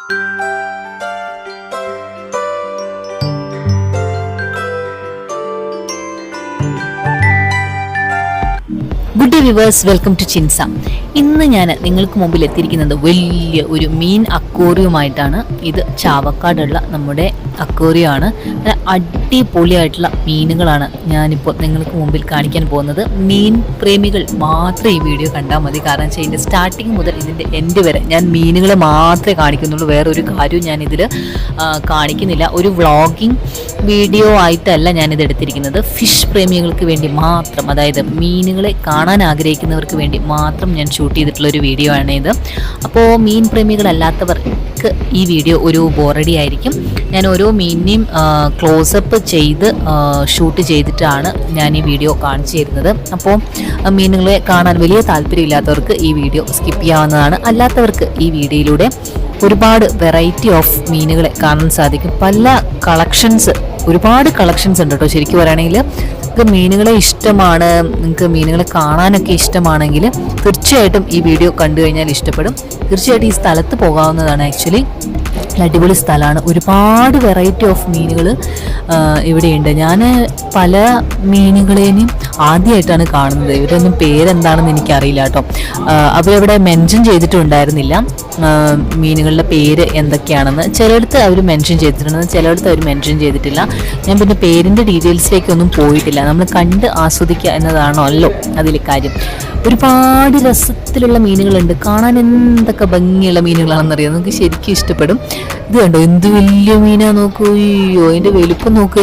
Good day viewers, welcome to Chinsa. ഇന്ന് ഞാൻ നിങ്ങൾക്ക് മുമ്പിൽ എത്തിയിരിക്കുന്നത് വലിയ ഒരു മീൻ അക്വേറിയമായിട്ടാണ്. ഇത് ചാവക്കാടുള്ള നമ്മുടെ അക്വേറിയമാണ്. അടിപൊളിയായിട്ടുള്ള മീനുകളാണ് ഞാനിപ്പോൾ നിങ്ങൾക്ക് മുമ്പിൽ കാണിക്കാൻ പോകുന്നത്. മീൻ പ്രേമികൾ മാത്രമേ ഈ വീഡിയോ കണ്ടാൽ മതി. കാരണം വെച്ചാൽ ഇതിൻ്റെ സ്റ്റാർട്ടിങ് മുതൽ ഇതിൻ്റെ എൻഡ് വരെ ഞാൻ മീനുകളെ മാത്രമേ കാണിക്കുന്നുള്ളൂ. വേറൊരു കാര്യവും ഞാനിതിൽ കാണിക്കുന്നില്ല. ഒരു വ്ളോഗിങ് വീഡിയോ ആയിട്ടല്ല ഞാനിത് എടുത്തിരിക്കുന്നത്. ഫിഷ് പ്രേമികൾക്ക് വേണ്ടി മാത്രം, അതായത് മീനുകളെ കാണാൻ ആഗ്രഹിക്കുന്നവർക്ക് വേണ്ടി മാത്രം ഞാൻ ഷൂട്ട് ചെയ്തിട്ടുള്ള ഒരു വീഡിയോ ആണ് ഇത്. അപ്പോൾ മീൻ പ്രേമികളല്ലാത്തവർക്ക് ഈ വീഡിയോ ഒരു ബോറടി ആയിരിക്കും. ഞാൻ ഓരോ മീനിനെയും ക്ലോസപ്പ് ചെയ്ത് ഷൂട്ട് ചെയ്തിട്ടാണ് ഞാൻ ഈ വീഡിയോ കാണിച്ചു തരുന്നത്. അപ്പോൾ മീനുകളെ കാണാൻ വലിയ താല്പര്യമില്ലാത്തവർക്ക് ഈ വീഡിയോ സ്കിപ്പ് ചെയ്യാവുന്നതാണ്. അല്ലാത്തവർക്ക് ഈ വീഡിയോയിലൂടെ ഒരുപാട് വെറൈറ്റി ഓഫ് മീനുകളെ കാണാൻ സാധിക്കും. പല കളക്ഷൻസ്, ഒരുപാട് കളക്ഷൻസ് ഉണ്ട് കേട്ടോ. ശരിക്കും പറയുകയാണെങ്കിൽ നിങ്ങൾക്ക് മീനുകളെ ഇഷ്ടമാണ്, നിങ്ങൾക്ക് മീനുകളെ കാണാനൊക്കെ ഇഷ്ടമാണെങ്കിൽ തീർച്ചയായിട്ടും ഈ വീഡിയോ കണ്ടു കഴിഞ്ഞാൽ ഇഷ്ടപ്പെടും. തീർച്ചയായിട്ടും ഈ സ്ഥലത്ത് പോകാവുന്നതാണ്. ആക്ച്വലി അടിപൊളി സ്ഥലമാണ്. ഒരുപാട് വെറൈറ്റി ഓഫ് മീനുകൾ ഇവിടെയുണ്ട്. ഞാൻ പല മീനുകളെയും ആദ്യമായിട്ടാണ് കാണുന്നത്. ഇവരൊന്നും പേരെന്താണെന്ന് എനിക്കറിയില്ല കേട്ടോ. അവരവിടെ മെൻഷൻ ചെയ്തിട്ടുണ്ടായിരുന്നില്ല മീനുകളുടെ പേര് എന്തൊക്കെയാണെന്ന്. ചിലയിടത്ത് അവർ മെൻഷൻ ചെയ്തിട്ടുണ്ട്, ചിലയിടത്ത് അവർ മെൻഷൻ ചെയ്തിട്ടില്ല. ഞാൻ പിന്നെ പേരിൻ്റെ ഡീറ്റെയിൽസിലേക്കൊന്നും പോയിട്ടില്ല. നമ്മൾ കണ്ട് ആസ്വദിക്കുക എന്നതാണല്ലോ അതിൽ കാര്യം. ഒരുപാട് രസത്തിലുള്ള മീനുകളുണ്ട്. കാണാൻ എന്തൊക്കെ ഭംഗിയുള്ള മീനുകളാണെന്നറിയാം. നമുക്ക് ശരിക്കും ഇഷ്ടപ്പെടും. ഇത് കണ്ടോ, എന്ത് വലിയ മീനാ നോക്കൂ. അയ്യോ, അതിൻ്റെ വലുപ്പം നോക്ക്.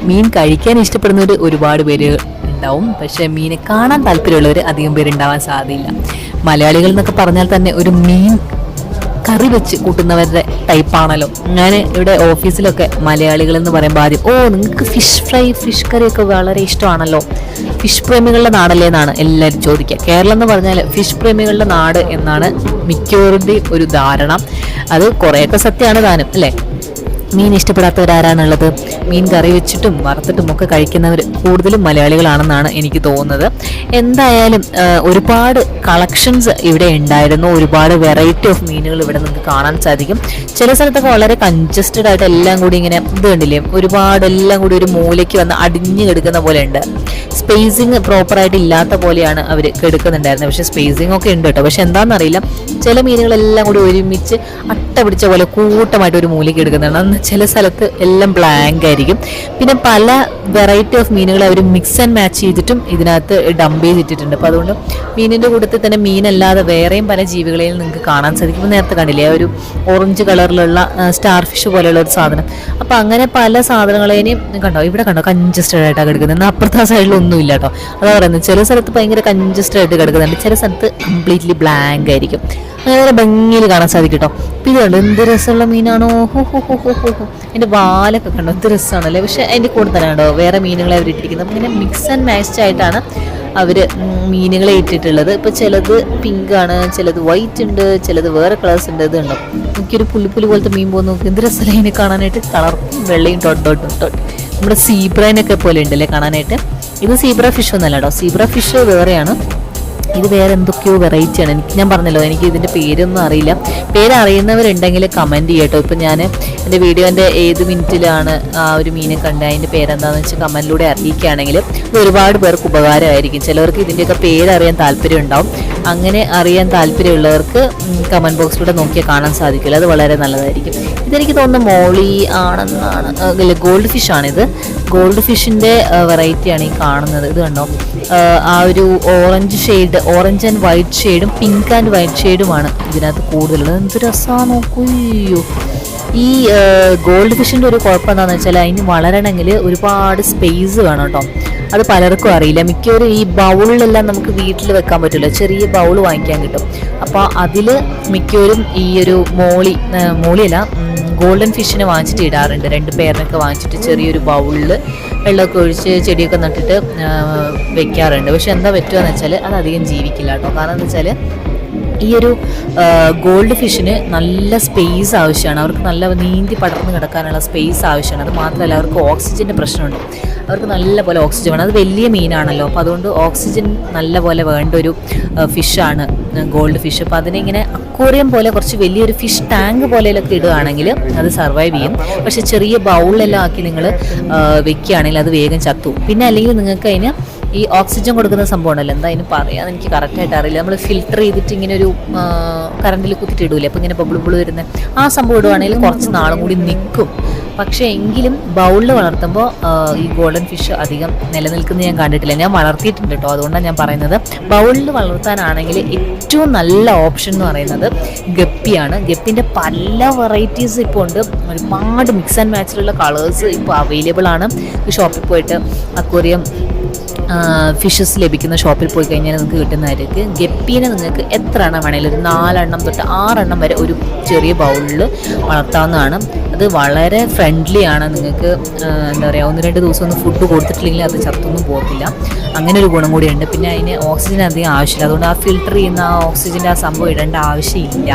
മീൻ കഴിക്കാൻ ഇഷ്ടപ്പെടുന്നവർ ഒരുപാട് പേര് ഉണ്ടാവും. പക്ഷേ മീനെ കാണാൻ താല്പര്യമുള്ളവർ അധികം പേരുണ്ടാവാൻ സാധ്യതയില്ല. മലയാളികൾ എന്നൊക്കെ പറഞ്ഞാൽ തന്നെ ഒരു മീൻ കറി വെച്ച് കൂട്ടുന്നവരുടെ ടൈപ്പാണല്ലോ. ഞാൻ ഇവിടെ ഓഫീസിലൊക്കെ മലയാളികൾ എന്ന് പറയുമ്പോൾ ആദ്യം നിങ്ങൾക്ക് ഫിഷ് ഫ്രൈ, ഫിഷ് കറിയൊക്കെ വളരെ ഇഷ്ടമാണല്ലോ, ഫിഷ് പ്രേമികളുടെ നാടല്ലേ എന്നാണ് എല്ലാവരും ചോദിക്കുക. കേരളം എന്ന് പറഞ്ഞാൽ ഫിഷ് പ്രേമികളുടെ നാട് എന്നാണ് മിക്കവരുടെയും ഒരു ധാരണ. അത് കുറേയൊക്കെ സത്യമാണ് താനും, അല്ലേ? മീൻ ഇഷ്ടപ്പെടാത്തവരാരാണുള്ളത്? മീൻ കറി വെച്ചിട്ടും വറുത്തിട്ടും ഒക്കെ കഴിക്കുന്നവർ കൂടുതലും മലയാളികളാണെന്നാണ് എനിക്ക് തോന്നുന്നത്. എന്തായാലും ഒരുപാട് കളക്ഷൻസ് ഇവിടെ ഉണ്ടായിരുന്നു. ഒരുപാട് വെറൈറ്റി ഓഫ് മീനുകൾ ഇവിടെ നിങ്ങൾക്ക് കാണാൻ സാധിക്കും. ചില സ്ഥലത്തൊക്കെ വളരെ കൺജസ്റ്റഡ് ആയിട്ട് എല്ലാം കൂടി ഇങ്ങനെ ഇത് കണ്ടില്ലേ, ഒരുപാട് എല്ലാം കൂടി ഒരു മൂലയ്ക്ക് വന്ന് അടിഞ്ഞു കിടക്കുന്ന പോലെ ഉണ്ട്. സ്പേസിങ് പ്രോപ്പറായിട്ട് ഇല്ലാത്ത പോലെയാണ് അവർ കിടക്കുന്നുണ്ടായിരുന്നത്. പക്ഷേ സ്പേസിങ് ഒക്കെ ഉണ്ട് കേട്ടോ. പക്ഷെ എന്താണെന്നറിയില്ല, ചില മീനുകളെല്ലാം കൂടി ഒരുമിച്ച് അട്ട പിടിച്ച പോലെ കൂട്ടമായിട്ട് ഒരു മൂലയ്ക്ക് എടുക്കുന്നുണ്ട്. ചില സ്ഥലത്ത് എല്ലാം ബ്ലാങ്ക് ആയിരിക്കും. പിന്നെ പല വെറൈറ്റി ഓഫ് മീനുകൾ അവർ മിക്സ് ആൻഡ് മാച്ച് ചെയ്തിട്ടും ഇതിനകത്ത് ഡംപ് ചെയ്തിട്ടുണ്ട്. അപ്പോൾ അതുകൊണ്ട് മീനിൻ്റെ കൂട്ടത്തിൽ തന്നെ മീനല്ലാതെ വേറെയും പല ജീവികളെയും നിങ്ങൾക്ക് കാണാൻ സാധിക്കും. നേരത്തെ കണ്ടില്ലേ, ഒരു ഓറഞ്ച് കളറിലുള്ള സ്റ്റാർ ഫിഷ് പോലെയുള്ള ഒരു സാധനം. അപ്പോൾ അങ്ങനെ പല സാധനങ്ങളേനെയും കണ്ടോ, ഇവിടെ കണ്ടോ കൺജസ്റ്റഡ് ആയിട്ടാണ് കിടക്കുന്നത്. എന്നാൽ അപ്പുറത്തെ സൈഡിലൊന്നും ഇല്ല കേട്ടോ. അതാ പറയുന്നത്, ചില സ്ഥലത്ത് ഭയങ്കര കൺജസ്റ്റഡ് ആയിട്ട് കിടക്കുന്നുണ്ട്, ചില സ്ഥലത്ത് കംപ്ലീറ്റ്ലി ബ്ലാങ്ക് ആയിരിക്കും. അങ്ങനെ ഭംഗിയിൽ കാണാൻ സാധിക്കും കേട്ടോ. അപ്പം ഇത് കണ്ടോ, എന്ത് രസമുള്ള മീനാണോ. അതിൻ്റെ വാലൊക്കെ കണ്ടോ, എന്ത് രസമാണല്ലേ. പക്ഷെ അതിൻ്റെ കൂടെ തന്നെ കണ്ടോ വേറെ മീനുകളെ അവർ ഇട്ടിരിക്കുന്നത്. അപ്പം ഇങ്ങനെ മിക്സ് ആൻഡ് മാച്ച് ആയിട്ടാണ് അവർ മീനുകളെ ഇട്ടിട്ടുള്ളത്. ഇപ്പോൾ ചിലത് പിങ്ക് ആണ്, ചിലത് വൈറ്റ് ഉണ്ട്, ചിലത് വേറെ കളേഴ്സ് ഉണ്ട്. ഇത് കണ്ടോ, എനിക്കൊരു പുല്ലുപുല്ല് പോലത്തെ മീൻ പോകുന്ന നോക്കി, എന്ത് രസമല്ലേ അതിനെ കാണാനായിട്ട്. കളർ വെള്ളയും ഡോട്ട് നമ്മുടെ സീബ്രേനൊക്കെ പോലെ ഉണ്ടല്ലേ കാണാനായിട്ട്. ഇത് സീബ്ര ഫിഷ് ഒന്നല്ല കേട്ടോ, സീബ്ര ഫിഷ് വേറെയാണ്. ഇത് വേറെ എന്തൊക്കെയോ വെറൈറ്റിയാണ്. ഞാൻ പറഞ്ഞല്ലോ, എനിക്ക് ഇതിൻ്റെ പേരൊന്നും അറിയില്ല. പേരറിയുന്നവരുണ്ടെങ്കിൽ കമൻറ്റ് ചെയ്യട്ടോ. ഇപ്പം ഞാൻ എൻ്റെ വീഡിയോൻ്റെ ഏത് മിനിറ്റിലാണ് ആ ഒരു മീനെ കണ്ട് അതിൻ്റെ പേരെന്താണെന്ന് വെച്ചാൽ കമൻറ്റിലൂടെ അറിയിക്കുകയാണെങ്കിൽ ഇത് ഒരുപാട് പേർക്ക് ഉപകാരമായിരിക്കും. ചിലവർക്ക് ഇതിൻ്റെയൊക്കെ പേരറിയാൻ താല്പര്യം ഉണ്ടാവും. അങ്ങനെ അറിയാൻ താല്പര്യമുള്ളവർക്ക് കമൻറ്റ് ബോക്സിലൂടെ നോക്കിയാൽ കാണാൻ സാധിക്കില്ല. അത് വളരെ നല്ലതായിരിക്കും. ഇതെനിക്ക് തോന്നുന്നു മോളി ആണെന്നാണ്, അല്ല ഗോൾഡ് ഫിഷാണിത്. ഗോൾഡ് ഫിഷിൻ്റെ വെറൈറ്റിയാണ് ഈ കാണുന്നത്. ഇത് കണ്ടോ, ആ ഒരു orange shade, orange and white ഷെയ്ഡും പിങ്ക് ആൻഡ് വൈറ്റ് ഷെയ്ഡുമാണ് ഇതിനകത്ത് കൂടുതലുള്ളത്. എന്ത് രസമാണ് നോക്കൂ. ഈ ഗോൾഡ് ഫിഷിൻ്റെ ഒരു കുഴപ്പം എന്താണെന്ന് വെച്ചാൽ അതിന് വളരണമെങ്കിൽ ഒരുപാട് സ്പേസ് വേണം കേട്ടോ. അത് പലർക്കും അറിയില്ല. മിക്കവരും ഈ ബൗളിലെല്ലാം നമുക്ക് വീട്ടിൽ വെക്കാൻ പറ്റില്ല, ചെറിയ ബൗൾ വാങ്ങിക്കാൻ കിട്ടും. അപ്പോൾ അതിൽ മിക്കവരും ഈ ഒരു മോളിയല്ല ഗോൾഡൻ ഫിഷിനെ വാങ്ങിച്ചിട്ട് ഇടാറുണ്ട്. 2 പേരിനൊക്കെ വാങ്ങിച്ചിട്ട് ചെറിയൊരു ബൗളിൽ വെള്ളമൊക്കെ ഒഴിച്ച് ചെടിയൊക്കെ നട്ടിട്ട് വെക്കാറുണ്ട്. പക്ഷെ എന്താ പറ്റുകയെന്ന് വെച്ചാൽ അത് അധികം ജീവിക്കില്ല കേട്ടോ. കാരണം എന്താ വെച്ചാൽ ഈ ഒരു ഗോൾഡ് ഫിഷിന് നല്ല സ്പേസ് ആവശ്യമാണ്. അവർക്ക് നല്ല നീന്തി പടർന്ന് കിടക്കാനുള്ള സ്പേസ് ആവശ്യമാണ്. അത് മാത്രമല്ല അവർക്ക് ഓക്സിജൻ്റെ പ്രശ്നമുണ്ട്. അവർക്ക് നല്ല പോലെ ഓക്സിജൻ വേണം. അത് വലിയ മീനാണല്ലോ, അപ്പോൾ അതുകൊണ്ട് ഓക്സിജൻ നല്ല പോലെ വേണ്ട ഒരു ഫിഷാണ് ഗോൾഡ് ഫിഷ്. അപ്പോൾ അതിനെ ഇങ്ങനെ അക്വേറിയം പോലെ കുറച്ച് വലിയൊരു ഫിഷ് ടാങ്ക് പോലെയൊക്കെ ഇടുകയാണെങ്കിൽ അത് സർവൈവ് ചെയ്യും. പക്ഷെ ചെറിയ ബൗളിലെല്ലാം ആക്കി നിങ്ങൾ വെക്കുകയാണെങ്കിൽ അത് വേഗം ചത്തു. പിന്നെ അല്ലെങ്കിൽ നിങ്ങൾക്ക് അതിന് ഈ ഓക്സിജൻ കൊടുക്കുന്ന സംഭവം ഉണ്ടല്ലോ, എന്താ അതിന് പറയാൻ എനിക്ക് കറക്റ്റായിട്ട് അറിയില്ല. നമ്മൾ ഫിൽറ്റർ ചെയ്തിട്ട് ഇങ്ങനെ ഒരു കറണ്ടിൽ കുത്തിയിട്ട് ഇടൂലേ, അപ്പോൾ ഇങ്ങനെ ബബിൾ ബിൾ വരുന്നത് ആ സംഭവം ഇടുവാണെങ്കിൽ കുറച്ച് നാളും കൂടി നിൽക്കും. പക്ഷേ എങ്കിലും ബൗളിൽ വളർത്തുമ്പോൾ ഈ ഗോൾഡൻ ഫിഷ് അധികം നിലനിൽക്കുന്നത് ഞാൻ കണ്ടിട്ടില്ല. ഞാൻ വളർത്തിയിട്ടുണ്ട് കേട്ടോ, അതുകൊണ്ടാണ് ഞാൻ പറയുന്നത്. ബൗളിൽ വളർത്താനാണെങ്കിൽ ഏറ്റവും നല്ല ഓപ്ഷൻ എന്ന് പറയുന്നത് ഗപ്പിയാണ്. ഗപ്പിൻ്റെ പല വെറൈറ്റീസ് ഇപ്പോൾ ഉണ്ട്. ഒരുപാട് മിക്സ് ആൻഡ് മാച്ചിലുള്ള കളേഴ്സ് ഇപ്പോൾ അവൈലബിൾ ആണ്. ഷോപ്പിൽ പോയിട്ട് അക്വേറിയം ഫിഷസ് ലഭിക്കുന്ന ഷോപ്പിൽ പോയി കഴിഞ്ഞാൽ നിങ്ങൾക്ക് കിട്ടുന്നതായിരിക്കും. ഗപ്പീനെ നിങ്ങൾക്ക് എത്ര എണ്ണം വേണമെങ്കിലും, ഒരു 4 എണ്ണം തൊട്ട് 6 എണ്ണം വരെ ഒരു ചെറിയ ബൗളിൽ വളർത്താവുന്നതാണ്. അത് വളരെ ഫ്രണ്ട്ലി ആണ്. നിങ്ങൾക്ക് എന്താ പറയുക, 1-2 ദിവസം ഒന്ന് ഫുഡ് കൊടുത്തിട്ടില്ലെങ്കിൽ അത് ചത്തൊന്നും പോകത്തില്ല. അങ്ങനെ ഒരു ഗുണം കൂടിയുണ്ട്. പിന്നെ അതിന് ഓക്സിജൻ അധികം ആവശ്യമില്ല, അതുകൊണ്ട് ആ ഫിൽറ്റർ ചെയ്യുന്ന ആ ഓക്സിജൻ്റെ ആ സംഭവം ഇടേണ്ട ആവശ്യമില്ല.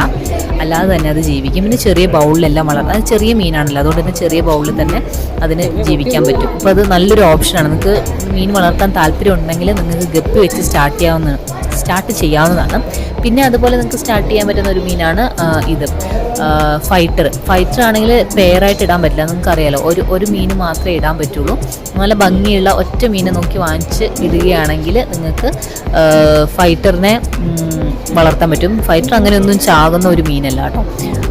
അല്ലാതെ തന്നെ അത് ജീവിക്കും. പിന്നെ ചെറിയ ബൗളിലെല്ലാം വളർത്താം. അത് ചെറിയ മീനാണല്ലോ, അതുകൊണ്ട് തന്നെ ചെറിയ ബൗളിൽ തന്നെ അതിന് ജീവിക്കാൻ പറ്റും. അപ്പോൾ അത് നല്ലൊരു ഓപ്ഷനാണ്. നിങ്ങൾക്ക് മീൻ വളർത്താൻ താല്പര്യം ഉണ്ടെങ്കിൽ നിങ്ങൾക്ക് ഗപ്പി വെച്ച് സ്റ്റാർട്ട് ചെയ്യാവുന്നതാണ്. പിന്നെ അതുപോലെ നിങ്ങൾക്ക് സ്റ്റാർട്ട് ചെയ്യാൻ പറ്റുന്ന ഒരു മീനാണ് ഇത് ഫൈറ്റർ ആണെങ്കിൽ പെയറായിട്ട് ഇടാൻ പറ്റില്ല, നിങ്ങൾക്കറിയാലോ. ഒരു മീൻ മാത്രമേ ഇടാൻ പറ്റുള്ളൂ. നല്ല ഭംഗിയുള്ള ഒറ്റ മീനെ നോക്കി വാങ്ങിച്ച് ഇടുകയാണെങ്കിൽ നിങ്ങൾക്ക് ഫൈറ്ററിനെ വളർത്താൻ പറ്റും. ഫൈറ്റർ അങ്ങനെയൊന്നും ചാകുന്ന ഒരു മീനല്ല കേട്ടോ.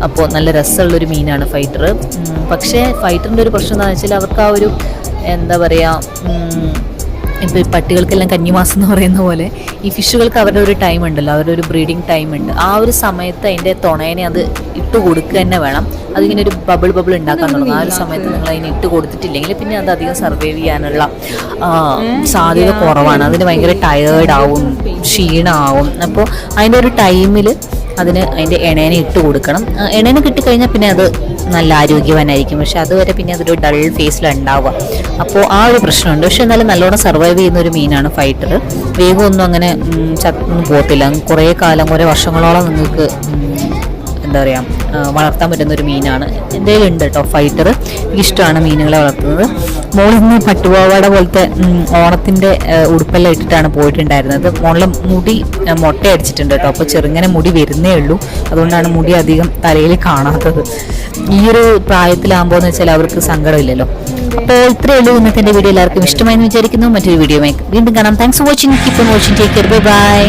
അപ്പോൾ നല്ല രസമുള്ളൊരു മീനാണ് ഫൈറ്റർ. പക്ഷേ ഫൈറ്ററിൻ്റെ ഒരു പ്രശ്നം എന്താണെന്ന് വെച്ചാൽ അവർക്ക് ആ ഒരു എന്താ പറയുക, ഇപ്പോൾ ഈ പട്ടികൾക്കെല്ലാം കന്നിമാസം എന്ന് പറയുന്ന പോലെ ഈ ഫിഷുകൾക്ക് അവരുടെ ഒരു ടൈം ഉണ്ടല്ലോ, അവരുടെ ഒരു ബ്രീഡിങ് ടൈം ഉണ്ട്. ആ ഒരു സമയത്ത് അതിൻ്റെ തുണേനെ അത് ഇട്ട് കൊടുക്കുക തന്നെ വേണം. അതിങ്ങനെ ഒരു ബബിൾ ഉണ്ടാക്കാൻ തുടങ്ങും. ആ ഒരു സമയത്ത് നിങ്ങൾ അതിന് ഇട്ട് കൊടുത്തിട്ടില്ലെങ്കിൽ പിന്നെ അത് അധികം സർവൈവ് ചെയ്യാനുള്ള സാധ്യത കുറവാണ്. അതിന് ഭയങ്കര ടയേർഡാവും, ക്ഷീണമാവും. അപ്പോൾ അതിൻ്റെ ഒരു ടൈമിൽ അതിൻ്റെ ഇണേനെ ഇട്ട് കൊടുക്കണം. ഇണേനെ കിട്ടിക്കഴിഞ്ഞാൽ പിന്നെ അത് നല്ല ആരോഗ്യവാനായിരിക്കും. പക്ഷെ അതുവരെ പിന്നെ അതൊരു ഡൾ ഫേസിലുണ്ടാവുക. അപ്പോൾ ആ ഒരു പ്രശ്നമുണ്ട്. പക്ഷെ എന്നാലും നല്ലോണം സർവൈവ് ചെയ്യുന്ന ഒരു മീനാണ് ഫൈറ്റർ. വേഗമൊന്നും അങ്ങനെ ചത്തൊന്നും പോകത്തില്ല. കുറേ കാലം, കുറേ വർഷങ്ങളോളം നിങ്ങൾക്ക് എന്താ പറയുക വളർത്താൻ പറ്റുന്ന ഒരു മീനാണ്. എൻ്റെ ഉണ്ട് കേട്ടോ ഫൈറ്റർ. എനിക്കിഷ്ടമാണ് മീനുകളെ വളർത്തുന്നത്. മോളിന്ന് പട്ടുപാവാട പോലത്തെ ഓണത്തിൻ്റെ ഉടുപ്പെല്ലാം ഇട്ടിട്ടാണ് പോയിട്ടുണ്ടായിരുന്നത്. മോളിലെ മുടി മൊട്ട അടിച്ചിട്ടുണ്ട് കേട്ടോ. അപ്പോൾ ചെറുങ്ങനെ മുടി വരുന്നേ ഉള്ളൂ, അതുകൊണ്ടാണ് മുടി അധികം തലയിൽ കാണാത്തത്. ഈ ഒരു പ്രായത്തിലാകുമ്പോൾ എന്ന് വെച്ചാൽ അവർക്ക് സങ്കടമില്ലല്ലോ. അപ്പോൾ ഇത്രയേ ഉള്ളൂ ഇന്നത്തെ എൻ്റെ വീഡിയോ. എല്ലാവർക്കും ഇഷ്ടമായെന്ന് വിചാരിക്കുന്നു. മറ്റൊരു വീഡിയോ വീണ്ടും കാണാം. Thanks for watching. Keep on watching. Take care. Bye bye.